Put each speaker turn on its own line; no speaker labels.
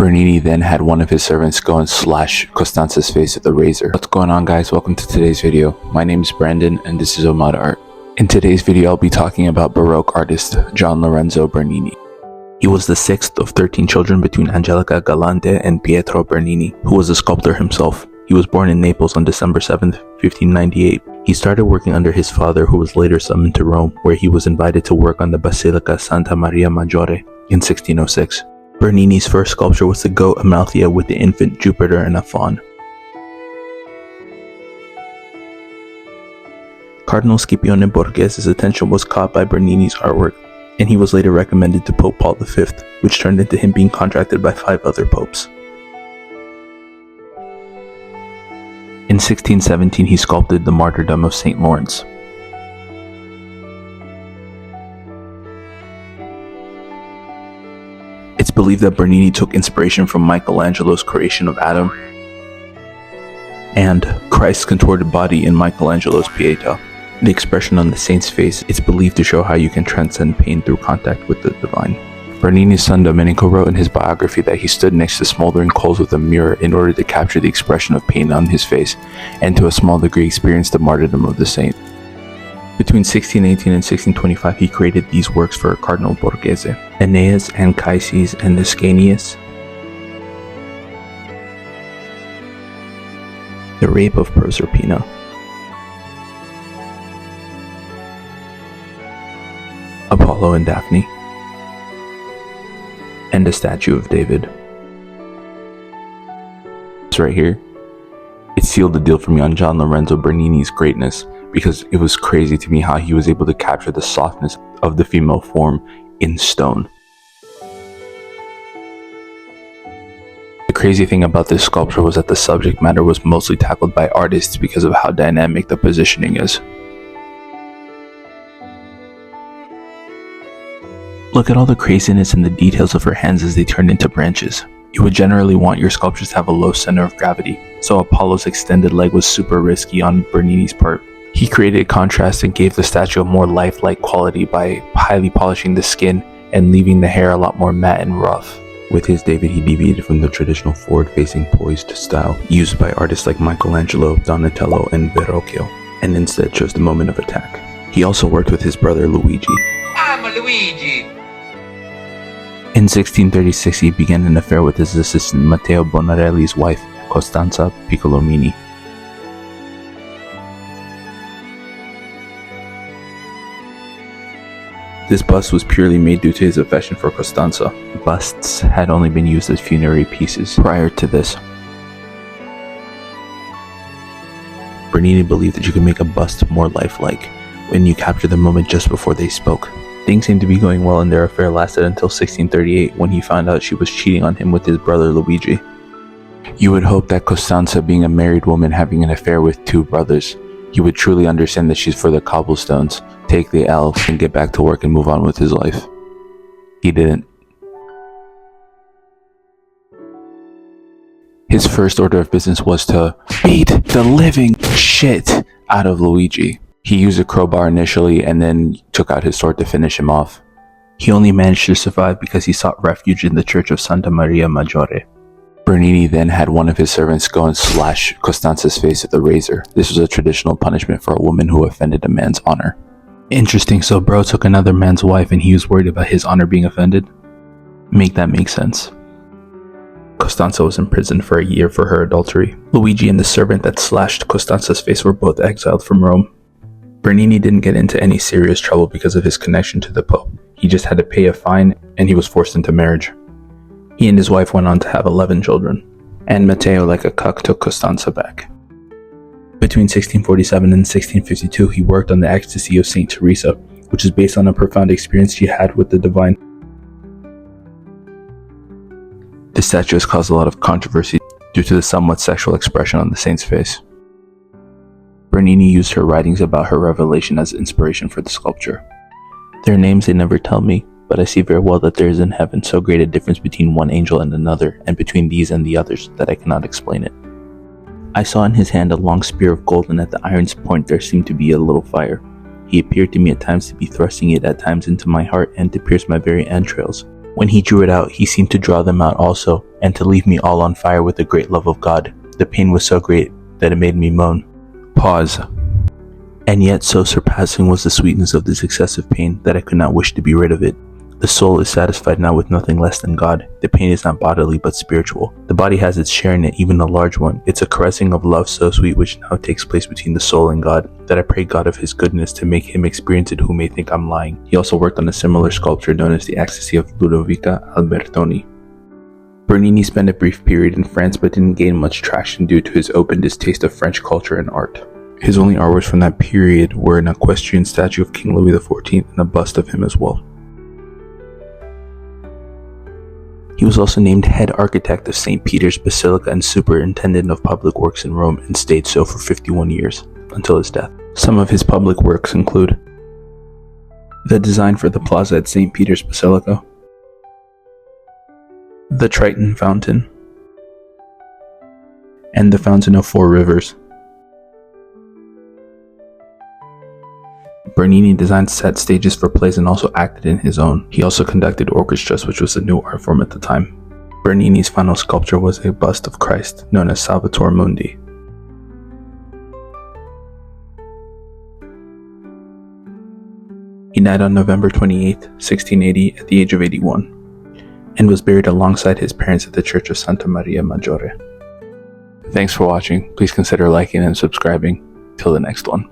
Bernini then had one of his servants go and slash Costanza's face with a razor. What's going on, guys? Welcome to today's video. My name is Brandon and this is Omad Art. In today's video I'll be talking about Baroque artist Gian Lorenzo Bernini. He was the sixth of 13 children between Angelica Galante and Pietro Bernini, who was a sculptor himself. He was born in Naples on December 7, 1598. He started working under his father, who was later summoned to Rome, where he was invited to work on the Basilica Santa Maria Maggiore in 1606. Bernini's first sculpture was the goat Amalthea with the infant Jupiter and a faun. Cardinal Scipione Borghese's attention was caught by Bernini's artwork, and he was later recommended to Pope Paul V, which turned into him being contracted by 5 other popes. In 1617, he sculpted the Martyrdom of St. Lawrence. It's believed that Bernini took inspiration from Michelangelo's creation of Adam and Christ's contorted body in Michelangelo's Pieta. The expression on the saint's face is believed to show how you can transcend pain through contact with the divine. Bernini's son Domenico wrote in his biography that he stood next to smoldering coals with a mirror in order to capture the expression of pain on his face and to a small degree experienced the martyrdom of the saint. Between 1618 and 1625, he created these works for Cardinal Borghese: Aeneas, Anchises, and Ascanius, The Rape of Proserpina, Apollo and Daphne, and a statue of David. This right here, it sealed the deal for me on Gian Lorenzo Bernini's greatness, because it was crazy to me how he was able to capture the softness of the female form in stone. The crazy thing about this sculpture was that the subject matter was mostly tackled by artists because of how dynamic the positioning is. Look at all the craziness in the details of her hands as they turned into branches. You would generally want your sculptures to have a low center of gravity, so Apollo's extended leg was super risky on Bernini's part. He created contrast and gave the statue a more lifelike quality by highly polishing the skin and leaving the hair a lot more matte and rough. With his David, he deviated from the traditional forward-facing poised style used by artists like Michelangelo, Donatello, and Verrocchio, and instead chose the moment of attack. He also worked with his brother Luigi.
I'm Luigi!
In 1636, he began an affair with his assistant Matteo Bonarelli's wife, Costanza Piccolomini. This bust was purely made due to his affection for Costanza. Busts had only been used as funerary pieces prior to this. Bernini believed that you could make a bust more lifelike when you capture the moment just before they spoke. Things seemed to be going well and their affair lasted until 1638 when he found out she was cheating on him with his brother Luigi. You would hope that Costanza, being a married woman having an affair with 2 brothers, he would truly understand that she's for the cobblestones, take the L, and get back to work and move on with his life. He didn't. His first order of business was to beat the living shit out of Luigi. He used a crowbar initially and then took out his sword to finish him off. He only managed to survive because he sought refuge in the church of Santa Maria Maggiore. Bernini then had one of his servants go and slash Costanza's face with a razor. This was a traditional punishment for a woman who offended a man's honor. Interesting, so bro took another man's wife and he was worried about his honor being offended? Make that make sense. Costanza was imprisoned for a year for her adultery. Luigi and the servant that slashed Costanza's face were both exiled from Rome. Bernini didn't get into any serious trouble because of his connection to the Pope. He just had to pay a fine and he was forced into marriage. He and his wife went on to have 11 children, and Matteo, like a cuck, took Costanza back. Between 1647 and 1652, he worked on the Ecstasy of St. Teresa, which is based on a profound experience she had with the divine. The statue has caused a lot of controversy due to the somewhat sexual expression on the saint's face. Bernini used her writings about her revelation as inspiration for the sculpture. Their names they never tell me, but I see very well that there is in heaven so great a difference between one angel and another, and between these and the others, that I cannot explain it. I saw in his hand a long spear of gold, and at the iron's point there seemed to be a little fire. He appeared to me at times to be thrusting it at times into my heart and to pierce my very entrails. When he drew it out, he seemed to draw them out also, and to leave me all on fire with the great love of God. The pain was so great that it made me moan. Pause. And yet so surpassing was the sweetness of this excessive pain that I could not wish to be rid of it. The soul is satisfied now with nothing less than God. The pain is not bodily but spiritual. The body has its share in it, even a large one. It's a caressing of love so sweet which now takes place between the soul and God, that I pray God of his goodness to make him experience it who may think I'm lying. He also worked on a similar sculpture known as the Ecstasy of Ludovica Albertoni. Bernini spent a brief period in France but didn't gain much traction due to his open distaste of French culture and art. His only artworks from that period were an equestrian statue of King Louis XIV and a bust of him as well. He was also named head architect of St. Peter's Basilica and superintendent of public works in Rome, and stayed so for 51 years, until his death. Some of his public works include the design for the plaza at St. Peter's Basilica, the Triton Fountain, and the Fountain of Four Rivers. Bernini designed set stages for plays and also acted in his own. He also conducted orchestras, which was a new art form at the time. Bernini's final sculpture was a bust of Christ, known as Salvator Mundi. He died on November 28, 1680, at the age of 81, and was buried alongside his parents at the Church of Santa Maria Maggiore. Thanks for watching. Please consider liking and subscribing. Till the next one.